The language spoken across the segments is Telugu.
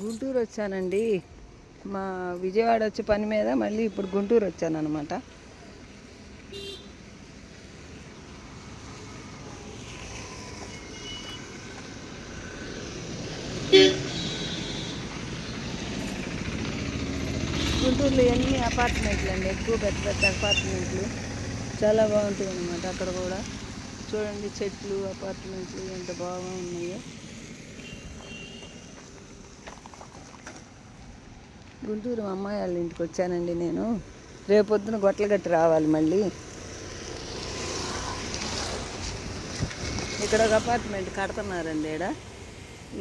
గుంటూరు వచ్చానండి. మా విజయవాడ వచ్చే పని మీద మళ్ళీ ఇప్పుడు గుంటూరు వచ్చాను అనమాట. గుంటూరులో ఎన్ని అపార్ట్మెంట్లు అండి, ఎక్కువ పెద్ద పెద్ద అపార్ట్మెంట్లు, చాలా బాగుంటాయి అన్నమాట. అక్కడ కూడా చూడండి, చెట్లు, అపార్ట్మెంట్లు ఎంత బాగా ఉన్నాయో. గుంటూరు మా అమ్మాయి వాళ్ళ ఇంటికి వచ్చానండి నేను. రేపొద్దున గొట్లగట్టి రావాలి మళ్ళీ. ఇక్కడ ఒక అపార్ట్మెంట్ కడుతున్నారండి.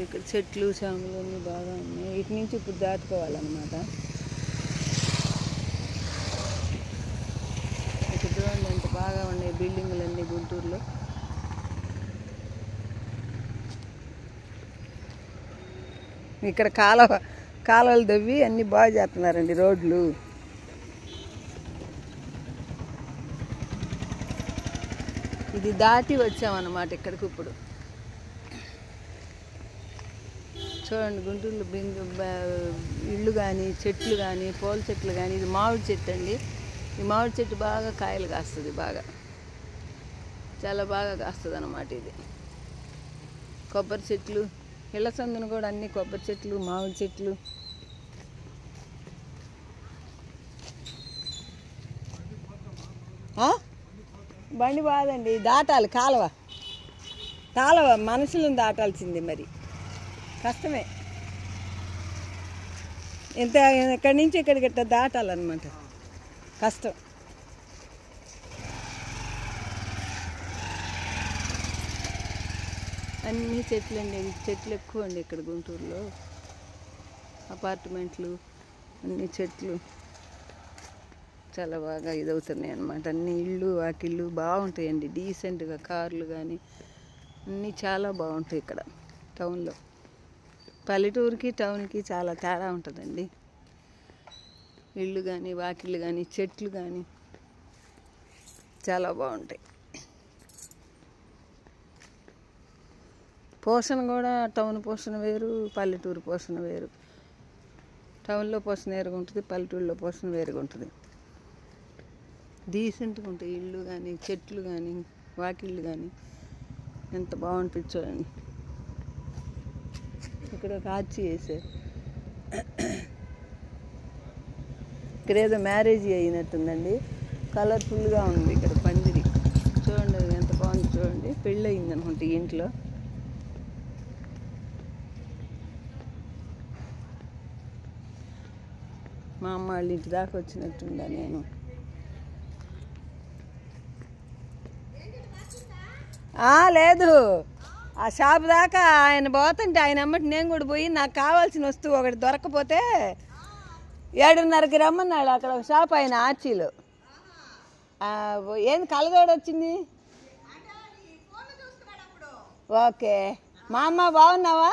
ఇక్కడ చెట్లు, చేమలు అన్నీ బాగా ఉన్నాయి. ఇటు నుంచి ఇప్పుడు దాటుకోవాలన్నమాట. ఇక్కడ చూడండి ఎంత బాగా ఉన్నాయి బిల్డింగులన్నీ గుంటూరులో. ఇక్కడ కాలువలు దవ్వి అన్నీ బాగా చేస్తున్నారండి, రోడ్లు. ఇది దాటి వచ్చామన్నమాట ఇక్కడికి ఇప్పుడు. చూడండి గుంటూరులో ఇళ్ళు కానీ, చెట్లు కానీ, పూల చెట్లు కానీ. ఇది మామిడి చెట్టు అండి. ఈ మామిడి చెట్టు బాగా కాయలు కాస్తుంది, చాలా బాగా కాస్తుంది అన్నమాట. ఇది కొబ్బరి చెట్లు, ఇళ్ళ సందున కూడా అన్ని కొబ్బరి చెట్లు, మామిడి చెట్లు. బండి బాదండి, దాటాలి కాలువ మనుషులను దాటాల్సింది, మరి కష్టమే. ఇక్కడి నుంచి ఇక్కడికి దాటాలన్నమాట, కష్టం. అన్ని చెట్లు అండి, చెట్లు ఎక్కువ అండి ఇక్కడ గుంటూరులో. అపార్ట్మెంట్లు, అన్ని చెట్లు చాలా బాగా ఇదవుతున్నాయి అన్నమాట. అన్ని ఇళ్ళు, వాకిళ్ళు బాగుంటాయండి, డీసెంట్గా. కార్లు కానీ అన్నీ చాలా బాగుంటాయి ఇక్కడ టౌన్లో. పల్లెటూరుకి టౌన్కి చాలా తేడా ఉంటుందండి. ఇళ్ళు కానీ, వాకిళ్ళు కానీ, చెట్లు కానీ చాలా బాగుంటాయి. పోషణ కూడా టౌన్ పోషణ వేరు, పల్లెటూరు పోషణ వేరు. టౌన్లో పోషణ వేరుగా ఉంటుంది, పల్లెటూరులో పోషణ వేరుగా ఉంటుంది. డీసెంట్గా ఉంటాయి ఇళ్ళు కానీ, చెట్లు కానీ, వాకిళ్ళు కానీ. ఎంత బాగుంటుంది చూడండి. ఇక్కడ ఒక ఆర్చి వేసారు. ఇక్కడ ఏదో మ్యారేజ్ అయినట్టుందండి, కలర్ఫుల్గా ఉంది ఇక్కడ పందిరి. చూడండి ఎంత బాగుంది, చూడండి. పెళ్ళి అయింది అనుకుంటా ఈ ఇంట్లో. మా అమ్మ వాళ్ళ ఇంటి దాకా వచ్చినట్టుందా నేను. లేదు, ఆ షాప్ దాకా ఆయన పోతుంటే ఆయన అమ్మటి నేను కూడా పోయి నాకు కావాల్సిన వస్తువు ఒకటి దొరకపోతే 7:30కి రమ్మన్నాడు. అక్కడ ఒక షాప్ ఆయన ఆర్చీలో. ఏంది కలదోడు వచ్చింది? ఓకే. మా అమ్మ బాగున్నావా?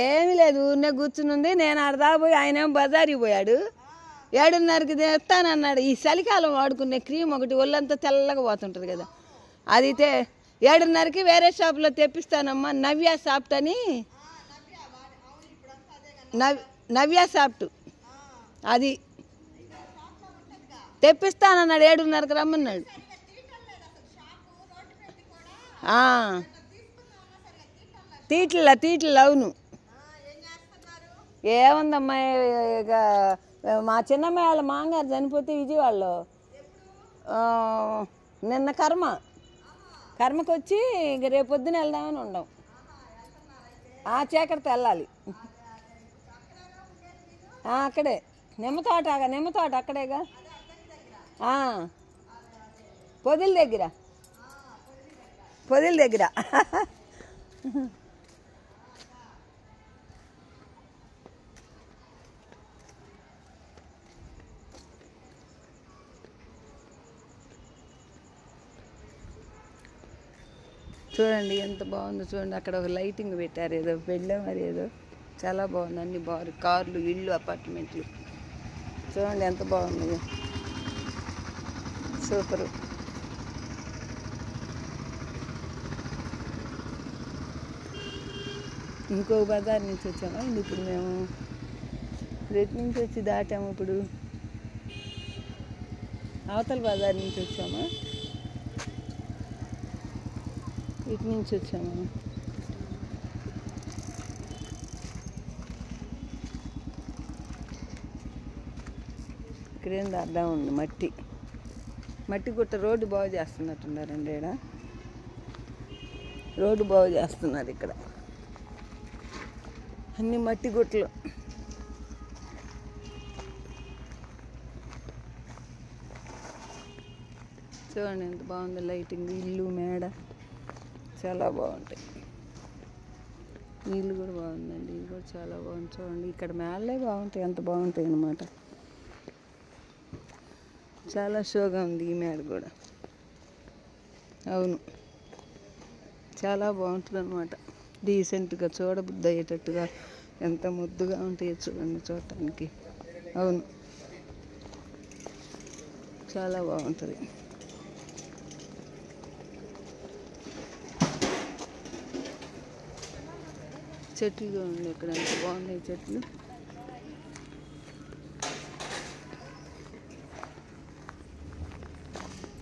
ఏమీ లేదు, ఊరినే కూర్చుని ఉంది. నేను అడదా పోయి, ఆయనేమో బజారికి పోయాడు. 7:30కి తెస్తానన్నాడు. ఈ చలికాలం వాడుకునే క్రీమ్ ఒకటి ఒళ్ళంతా తెల్లగా పోతుంటుంది కదా, అది 7:30కి వేరే షాప్లో తెప్పిస్తానమ్మా, నవ్య సాఫ్ట్ అని. నవ్య సాఫ్ట్ అది తెప్పిస్తానన్నాడు. 7:30కి రమ్మన్నాడు. తీట్లు అవును. ఏముందమ్మా, ఇక మా చిన్నమ్మాయి వాళ్ళ మామగారు చనిపోతే విజయవాడలో నిన్న కర్మకు వచ్చి ఇంక రేపు పొద్దున వెళ్దామని ఉండం. చీకటితో వెళ్ళాలి. అక్కడే నిమ్మతోట అక్కడేగా, పొదిల దగ్గర. చూడండి ఎంత బాగుందో చూడండి. అక్కడ ఒక లైటింగ్ పెట్టారు, ఏదో పెళ్ళో మరి ఏదో. చాలా బాగుంది, అన్ని బాగుంది. కార్లు, ఇళ్ళు, అపార్ట్మెంట్లు చూడండి ఎంత బాగున్నాయో. సూపరు. ఇంకో బజార్ నుంచి వచ్చాము. ఇప్పుడు మేము రెడ్ నుంచి వచ్చి దాటాము. ఇప్పుడు అవతల బజార్ నుంచి వచ్చాము. ఇటు నుంచి వచ్చాము. ఇక్కడేం అడ్డం ఉంది, మట్టి గుట్ట. రోడ్డు బాగు చేస్తున్నట్టున్నారండి. ఇక్కడ రోడ్డు బాగు చేస్తున్నారు. ఇక్కడ అన్ని మట్టి గుట్టలు. చూడండి ఎంత బాగుంది లైటింగ్. ఇల్లు మేడ చాలా బాగుంటాయి. నీళ్ళు కూడా బాగుందండి. ఇది కూడా చాలా బాగుంది. చూడండి ఇక్కడ మేళ్ళే బాగుంటాయి, ఎంత బాగుంటాయి అన్నమాట. చాలా షోగా ఉంది ఈ మేడ కూడా. అవును, చాలా బాగుంటుంది అన్నమాట. డీసెంట్గా చూడబుద్ధి అయ్యేటట్టుగా ఎంత ముద్దుగా ఉంటాయో చూడండి చూడటానికి. అవును, చాలా బాగుంటుంది. చెట్లు చూడండి ఇక్కడ ఎంత బాగున్నాయి చెట్లు.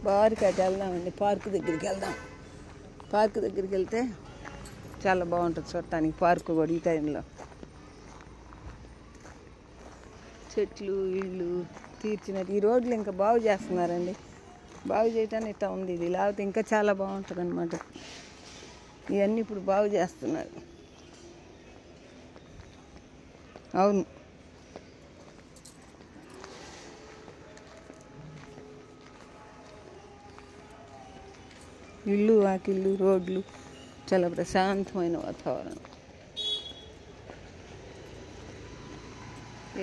పార్క్ అటు వెళ్దామండి. పార్క్ దగ్గరికి వెళ్దాం. పార్క్ దగ్గరికి వెళ్తే చాలా బాగుంటుంది చూడటానికి. పార్కు కూడా ఈ టైంలో చెట్లు ఇళ్ళు తీర్చినట్టు. ఈ రోడ్లు ఇంకా బాగు చేస్తున్నారండి. బాగు చేయటానికి ఇట్లా ఉంది. ఇది లేకపోతే ఇంకా చాలా బాగుంటుంది అన్నమాట. ఇవన్నీ ఇప్పుడు బాగు చేస్తున్నారు. అవును, ఇల్లు వాకిళ్ళు రోడ్లు చాలా ప్రశాంతమైన వాతావరణం.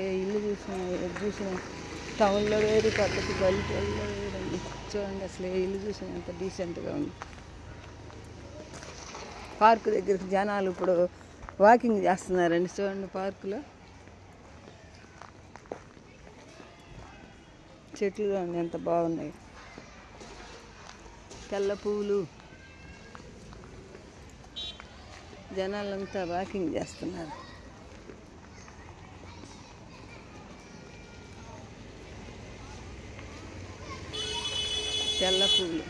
ఏ ఇల్లు చూసినా ఏది చూసినా టౌన్లో వేరు పద్ధతి, పల్లెటూరులో వేరండి. చూడండి అసలు ఏ ఇల్లు చూసినా ఎంత డీసెంట్గా ఉంది. పార్కు దగ్గరికి జనాలు ఇప్పుడు వాకింగ్ చేస్తున్నారండి. చూడండి పార్కులో చెట్లు చూడండి ఎంత బాగున్నాయి. తెల్ల పువ్వులు. జనాలంతా వాకింగ్ చేస్తున్నారు. తెల్ల పువ్వులు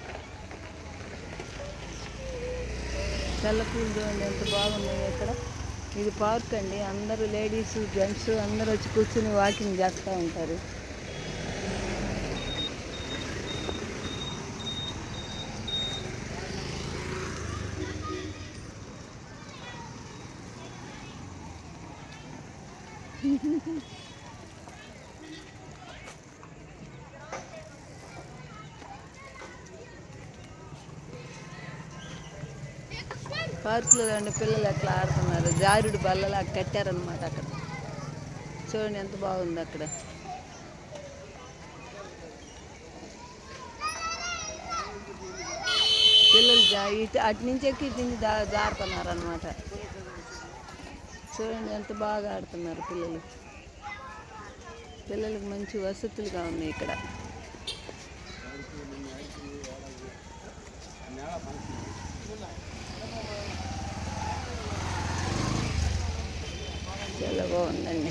చూడండి ఎంత బాగున్నాయి. ఇక్కడ ఇది పార్క్ అండి. అందరూ లేడీస్ జెంట్స్ అందరూ వచ్చి కూర్చుని వాకింగ్ చేస్తూ ఉంటారు. పార్కులో రెండు పిల్లలు ఎట్లా ఆడుతున్నారు. జారుడు బల్లలా కట్టారనమాట. అక్కడ చూడండి ఎంత బాగుంది. అక్కడ పిల్లలు అటు నుంచి ఎక్కి ఇటు నుంచి జారుతున్నారు అనమాట. చూడండి ఎంత బాగా ఆడుతున్నారు పిల్లలు. పిల్లలకు మంచి వసతులుగా ఉన్నాయి ఇక్కడ. చాలా బాగుందండి.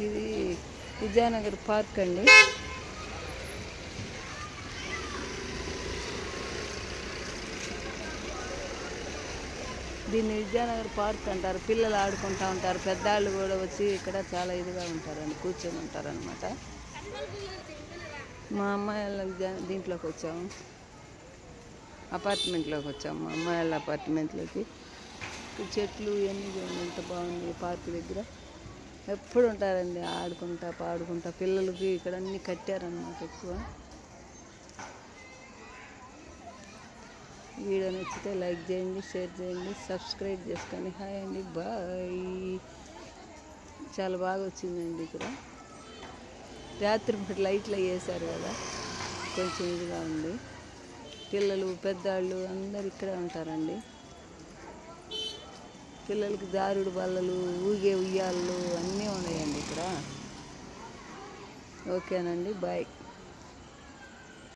ఇది విజయనగర్ పార్క్ అండి. దీన్ని విజయనగర్ పార్క్ అంటారు. పిల్లలు ఆడుకుంటూ ఉంటారు. పెద్దవాళ్ళు కూడా వచ్చి ఇక్కడ చాలా ఇదిగా ఉంటారండి, కూర్చొని ఉంటారనమాట. మా అమ్మాయి వాళ్ళ దీంట్లోకి వచ్చాము, అపార్ట్మెంట్లోకి వచ్చాము. మా అమ్మాయి వాళ్ళ అపార్ట్మెంట్లోకి. చెట్లు ఇవన్నీ చూడండి ఎంత బాగుంది. పార్క్ దగ్గర ఎప్పుడు ఉంటారండి ఆడుకుంటా పాడుకుంటా. పిల్లలకి ఇక్కడ అన్నీ కట్టారనమాట ఎక్కువ. వీడియో నచ్చితే లైక్ చేయండి, షేర్ చేయండి, సబ్స్క్రైబ్ చేసుకోండి. హాయ్ అండి, బాయ్. చాలా బాగా వచ్చిందండి ఇక్కడ. రాత్రి లైట్లు వేసారు కదా, కొంచెం ఇదిగా ఉంది. పిల్లలు పెద్దవాళ్ళు అందరు ఇక్కడే ఉంటారండి. పిల్లలకి జారుడు బల్లలు, ఊగే ఉయ్యాళ్ళు అన్నీ ఉన్నాయండి ఇక్కడ. ఓకేనండి, బాయ్.